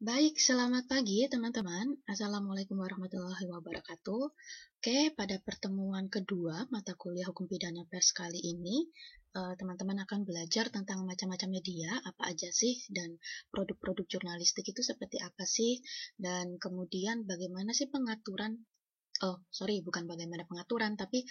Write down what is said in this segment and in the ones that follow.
Baik, selamat pagi teman-teman. Assalamualaikum warahmatullahi wabarakatuh. Oke, pada pertemuan kedua mata kuliah Hukum Pidana Pers kali ini, teman-teman akan belajar tentang macam-macam media, apa aja sih, dan produk-produk jurnalistik itu seperti apa sih, dan kemudian bagaimana sih pengaturan. Oh, sorry, bukan bagaimana pengaturan, tapi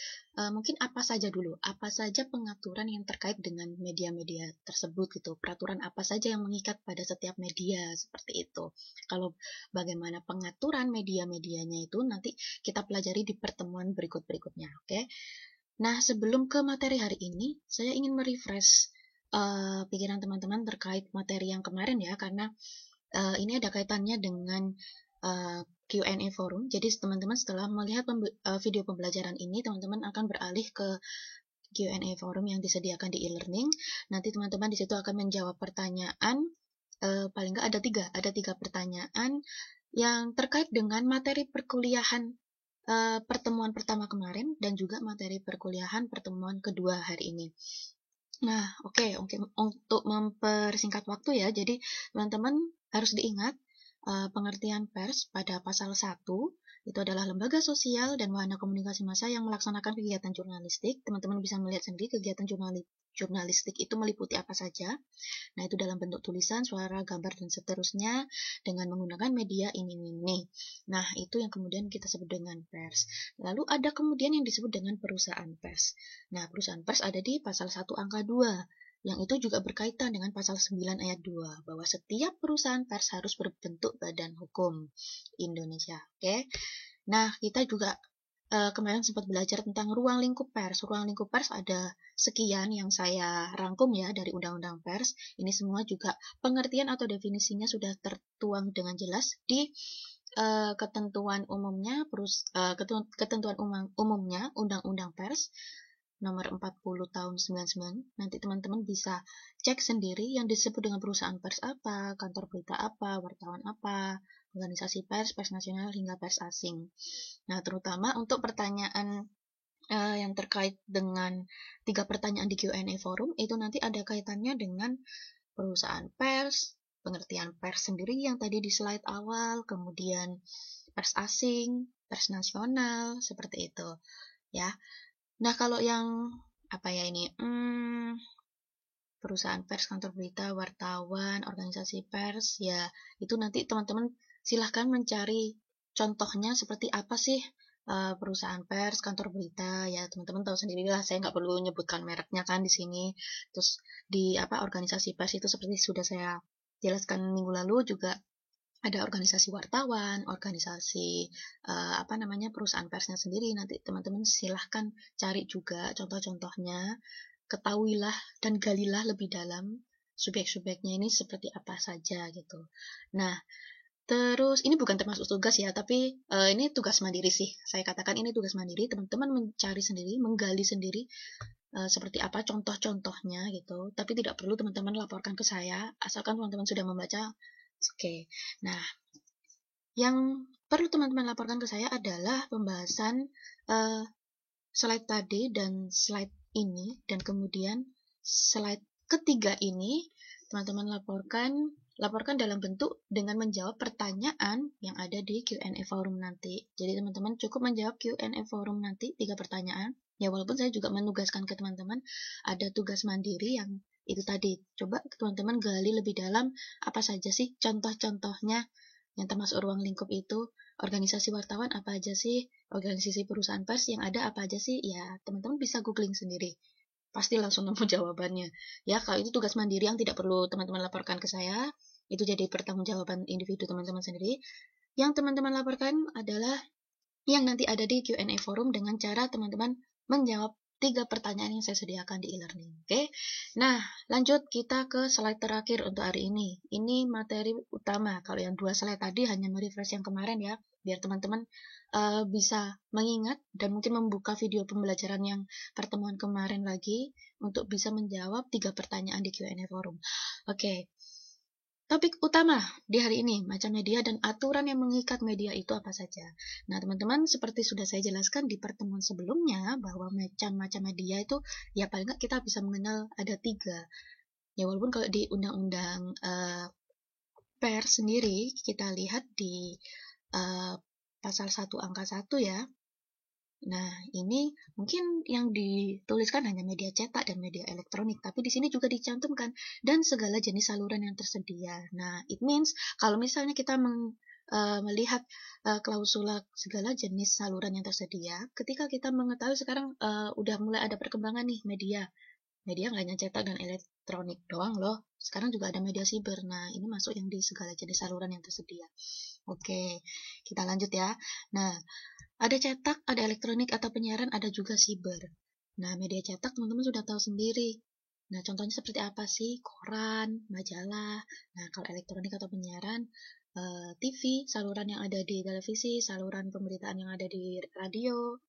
mungkin apa saja dulu, apa saja pengaturan yang terkait dengan media-media tersebut gitu, peraturan apa saja yang mengikat pada setiap media, seperti itu. Kalau bagaimana pengaturan media-medianya itu nanti kita pelajari di pertemuan berikut-berikutnya, oke? Nah, sebelum ke materi hari ini, saya ingin merefresh pikiran teman-teman terkait materi yang kemarin ya, karena ini ada kaitannya dengan Q&A forum. Jadi teman-teman setelah melihat video pembelajaran ini, teman-teman akan beralih ke Q&A forum yang disediakan di e-learning. Nanti teman-teman di situ akan menjawab pertanyaan, paling nggak ada tiga pertanyaan yang terkait dengan materi perkuliahan pertemuan pertama kemarin dan juga materi perkuliahan pertemuan kedua hari ini. Nah, oke, untuk mempersingkat waktu ya, jadi teman-teman harus diingat pengertian pers pada pasal 1 itu adalah lembaga sosial dan wahana komunikasi massa yang melaksanakan kegiatan jurnalistik. Teman-teman bisa melihat sendiri kegiatan jurnalistik itu meliputi apa saja. Nah, itu dalam bentuk tulisan, suara, gambar, dan seterusnya dengan menggunakan media ini. Nah, itu yang kemudian kita sebut dengan pers. Lalu ada kemudian yang disebut dengan perusahaan pers. Nah, perusahaan pers ada di pasal 1 angka 2, yang itu juga berkaitan dengan pasal 9 ayat 2, bahwa setiap perusahaan pers harus berbentuk badan hukum Indonesia. Oke. Nah, kita juga kemarin sempat belajar tentang ruang lingkup pers. Ruang lingkup pers ada sekian yang saya rangkum ya dari Undang-Undang Pers. Ini semua juga pengertian atau definisinya sudah tertuang dengan jelas di ketentuan umumnya ketentuan umumnya Undang-Undang Pers nomor 40 tahun 99. Nanti teman-teman bisa cek sendiri yang disebut dengan perusahaan pers apa, kantor berita apa, wartawan apa, organisasi pers, pers nasional, hingga pers asing. Nah, terutama untuk pertanyaan yang terkait dengan 3 pertanyaan di Q&A forum, itu nanti ada kaitannya dengan perusahaan pers, pengertian pers sendiri yang tadi di slide awal, kemudian pers asing, pers nasional, seperti itu. Ya. Nah, kalau yang apa ya ini? Perusahaan pers, kantor berita, wartawan, organisasi pers, ya itu nanti teman-teman silahkan mencari contohnya seperti apa sih perusahaan pers, kantor berita, ya teman-teman tahu sendiri lah, saya nggak perlu menyebutkan mereknya kan di sini. Terus di organisasi pers itu seperti sudah saya jelaskan minggu lalu juga ada organisasi wartawan, organisasi perusahaan persnya sendiri. Nanti teman-teman silahkan cari juga contoh-contohnya, ketahuilah dan galilah lebih dalam subjek-subjeknya ini seperti apa saja gitu. Nah, terus ini bukan termasuk tugas ya, tapi ini tugas mandiri sih. Saya katakan ini tugas mandiri, teman-teman mencari sendiri, menggali sendiri seperti apa contoh-contohnya gitu. Tapi tidak perlu teman-teman laporkan ke saya, asalkan teman-teman sudah membaca. Oke. Nah, yang perlu teman-teman laporkan ke saya adalah pembahasan uh, slide tadi dan slide ini, dan kemudian slide ketiga ini teman-teman laporkan dalam bentuk dengan menjawab pertanyaan yang ada di Q&A forum nanti. Jadi teman-teman cukup menjawab Q&A forum nanti 3 pertanyaan. Ya, walaupun saya juga menugaskan ke teman-teman ada tugas mandiri yang itu tadi. Coba teman-teman gali lebih dalam apa saja sih contoh-contohnya yang termasuk ruang lingkup itu. Organisasi wartawan apa aja sih, organisasi perusahaan pers yang ada apa aja sih, ya teman-teman bisa googling sendiri, pasti langsung nemu jawabannya. Ya, kalau itu tugas mandiri yang tidak perlu teman-teman laporkan ke saya, itu jadi pertanggungjawaban individu teman-teman sendiri. Yang teman-teman laporkan adalah yang nanti ada di Q&A forum dengan cara teman-teman menjawab 3 pertanyaan yang saya sediakan di e-learning. Oke. Nah, lanjut kita ke slide terakhir untuk hari ini. Ini materi utama. Kalau yang 2 slide tadi hanya merefresh yang kemarin ya, biar teman-teman bisa mengingat dan mungkin membuka video pembelajaran yang pertemuan kemarin lagi untuk bisa menjawab 3 pertanyaan di Q&A forum. Oke. Topik utama di hari ini, macam media dan aturan yang mengikat media itu apa saja. Nah, teman-teman, seperti sudah saya jelaskan di pertemuan sebelumnya, bahwa macam-macam media itu, ya paling nggak kita bisa mengenal ada 3. Ya, walaupun kalau di undang-undang pers sendiri kita lihat di pasal 1 angka 1 ya. Nah, ini mungkin yang dituliskan hanya media cetak dan media elektronik, tapi di sini juga dicantumkan dan segala jenis saluran yang tersedia. Nah, it means kalau misalnya kita melihat klausula segala jenis saluran yang tersedia, ketika kita mengetahui sekarang udah mulai ada perkembangan nih media nggak hanya cetak dan elektronik doang loh. Sekarang juga ada media siber. Nah, ini masuk yang di segala jenis saluran yang tersedia. Oke, kita lanjut ya. Nah, ada cetak, ada elektronik atau penyiaran, ada juga siber. Nah, media cetak teman-teman sudah tahu sendiri. Nah, contohnya seperti apa sih? Koran, majalah. Nah, kalau elektronik atau penyiaran, TV, saluran yang ada di televisi, saluran pemberitaan yang ada di radio.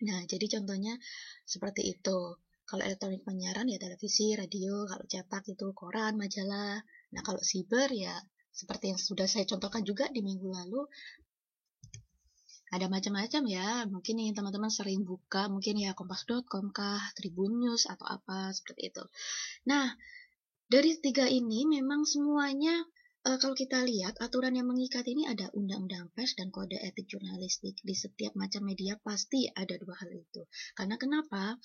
Nah, jadi contohnya seperti itu. Kalau elektronik penyiaran ya televisi, radio, kalau cetak itu koran, majalah. Nah, kalau siber ya seperti yang sudah saya contohkan juga di minggu lalu, ada macam-macam ya. Mungkin yang teman-teman sering buka, mungkin ya kompas.com kah, Tribun News atau apa seperti itu. Nah, dari 3 ini memang semuanya kalau kita lihat aturan yang mengikat ini ada undang-undang pers dan kode etik jurnalistik. Di setiap macam media pasti ada 2 hal itu. Karena kenapa?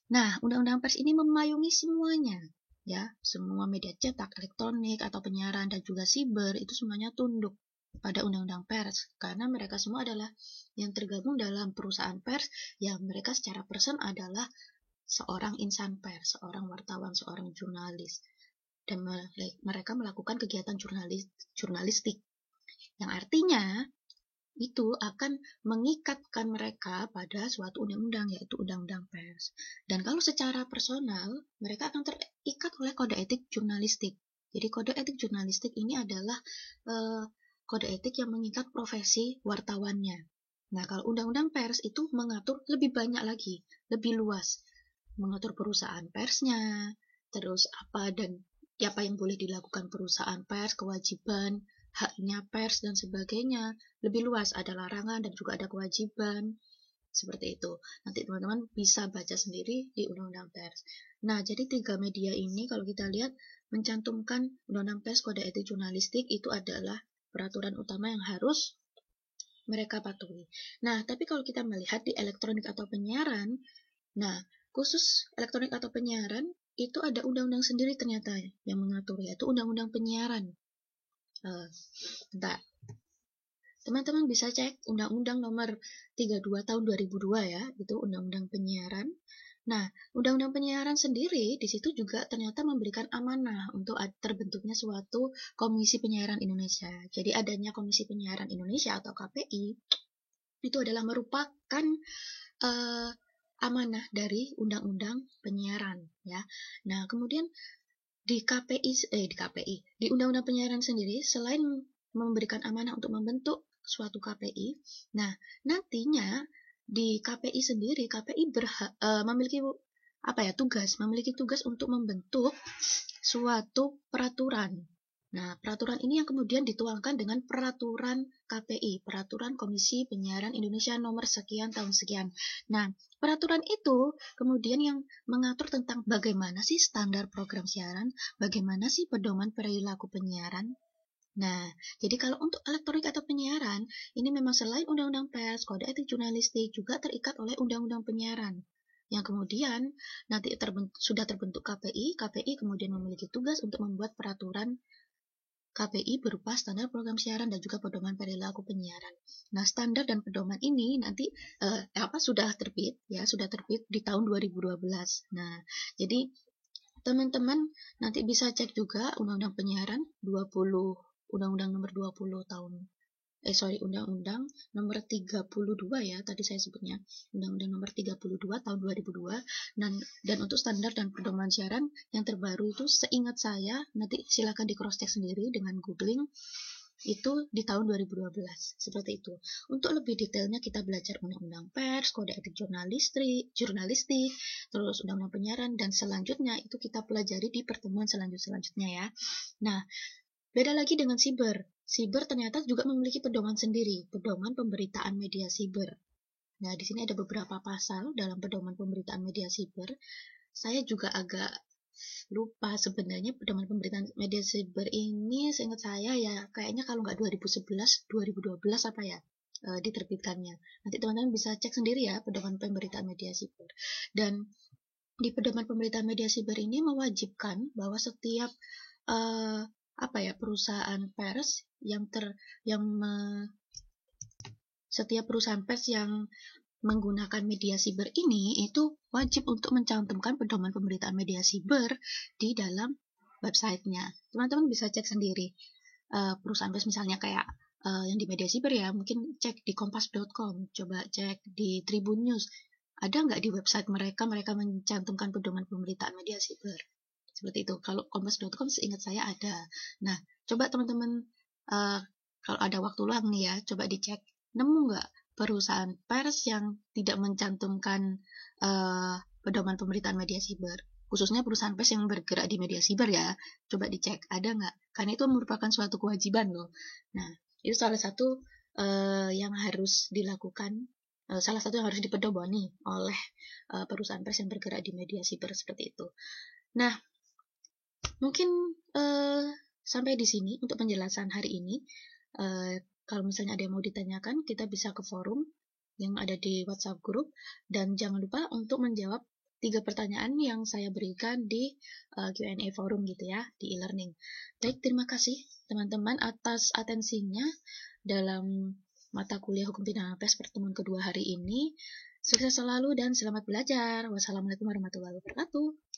Nah, undang-undang pers ini memayungi semuanya. Ya, semua media cetak, elektronik atau penyiaran dan juga siber itu semuanya tunduk pada undang-undang pers karena mereka semua adalah yang tergabung dalam perusahaan pers yang mereka secara person adalah seorang insan pers, seorang wartawan, seorang jurnalis dan mereka melakukan kegiatan jurnalistik yang artinya itu akan mengikatkan mereka pada suatu undang-undang yaitu undang-undang pers. Dan kalau secara personal mereka akan terikat oleh kode etik jurnalistik. Jadi kode etik jurnalistik ini adalah kode etik yang mengikat profesi wartawannya. Nah, kalau undang-undang pers itu mengatur lebih banyak lagi, lebih luas. Mengatur perusahaan persnya, terus apa yang boleh dilakukan perusahaan pers, kewajiban, haknya pers, dan sebagainya. Lebih luas, ada larangan dan juga ada kewajiban. Seperti itu. Nanti teman-teman bisa baca sendiri di Undang-Undang Pers. Nah, jadi 3 media ini kalau kita lihat mencantumkan Undang-Undang Pers Kode Etik Jurnalistik itu adalah peraturan utama yang harus mereka patuhi. Nah, tapi kalau kita melihat di elektronik atau penyiaran, nah, khusus elektronik atau penyiaran itu ada undang-undang sendiri ternyata yang mengatur, yaitu Undang-Undang Penyiaran. Bentar. Teman-teman bisa cek Undang-Undang Nomor 32 Tahun 2002 ya, itu Undang-Undang Penyiaran. Nah, Undang-Undang Penyiaran sendiri di situ juga ternyata memberikan amanah untuk terbentuknya suatu Komisi Penyiaran Indonesia. Jadi adanya Komisi Penyiaran Indonesia atau KPI itu adalah merupakan amanah dari Undang-Undang Penyiaran ya. Nah, kemudian di Undang-Undang Penyiaran sendiri selain memberikan amanah untuk membentuk suatu KPI, nah nantinya di KPI sendiri KPI memiliki memiliki tugas untuk membentuk suatu peraturan. Nah, peraturan ini yang kemudian dituangkan dengan peraturan KPI, peraturan Komisi Penyiaran Indonesia nomor sekian tahun sekian. Nah, peraturan itu kemudian yang mengatur tentang bagaimana sih standar program siaran, bagaimana sih pedoman perilaku penyiaran. Nah, jadi kalau untuk elektronik atau penyiaran, ini memang selain Undang-Undang Pers, Kode Etik Jurnalistik juga terikat oleh Undang-Undang Penyiaran. Yang kemudian nanti sudah terbentuk KPI, KPI kemudian memiliki tugas untuk membuat peraturan KPI berupa standar program siaran dan juga pedoman perilaku penyiaran. Nah, standar dan pedoman ini nanti sudah terbit di tahun 2012. Nah, jadi teman-teman nanti bisa cek juga Undang-Undang Penyiaran 20 Undang-Undang nomor 20 tahun Undang-Undang nomor 32 ya, tadi saya sebutnya. Undang-Undang nomor 32 tahun 2002 dan untuk standar dan pedoman siaran yang terbaru itu seingat saya, nanti silakan di cross check sendiri dengan googling, itu di tahun 2012 seperti itu. Untuk lebih detailnya kita belajar Undang-Undang Pers, Kode Etik Jurnalistik, terus Undang-Undang Penyiaran dan selanjutnya itu kita pelajari di pertemuan selanjutnya ya. Nah, beda lagi dengan siber. Siber ternyata juga memiliki pedoman sendiri, pedoman pemberitaan media siber. Nah, di sini ada beberapa pasal dalam pedoman pemberitaan media siber. Saya juga agak lupa sebenarnya pedoman pemberitaan media siber ini seingat saya ya kayaknya kalau nggak 2011, 2012 apa ya diterbitkannya. Nanti teman-teman bisa cek sendiri ya pedoman pemberitaan media siber. Dan di pedoman pemberitaan media siber ini mewajibkan bahwa setiap perusahaan pers setiap perusahaan pers yang menggunakan media siber ini itu wajib untuk mencantumkan pedoman pemberitaan media siber di dalam websitenya. Teman-teman bisa cek sendiri perusahaan pers misalnya kayak yang di media siber ya, mungkin cek di kompas.com, coba cek di Tribun News. Ada nggak di website mereka mencantumkan pedoman pemberitaan media siber? Seperti itu. Kalau kompas.com seingat saya ada. Nah, coba teman-teman kalau ada waktu luang nih ya, coba dicek. Nemu nggak perusahaan pers yang tidak mencantumkan pedoman pemberitaan media siber? Khususnya perusahaan pers yang bergerak di media siber ya. Coba dicek, ada nggak? Karena itu merupakan suatu kewajiban loh. Nah, itu salah satu yang harus dilakukan, salah satu yang harus dipedomani oleh perusahaan pers yang bergerak di media siber seperti itu. Nah, mungkin sampai di sini untuk penjelasan hari ini. Kalau misalnya ada yang mau ditanyakan, kita bisa ke forum yang ada di WhatsApp group, dan jangan lupa untuk menjawab 3 pertanyaan yang saya berikan di Q&A forum gitu ya, di e-learning. Baik, terima kasih teman-teman atas atensinya dalam mata kuliah Hukum Pidana Pers pertemuan kedua hari ini. Sukses selalu dan selamat belajar. Wassalamualaikum warahmatullahi wabarakatuh.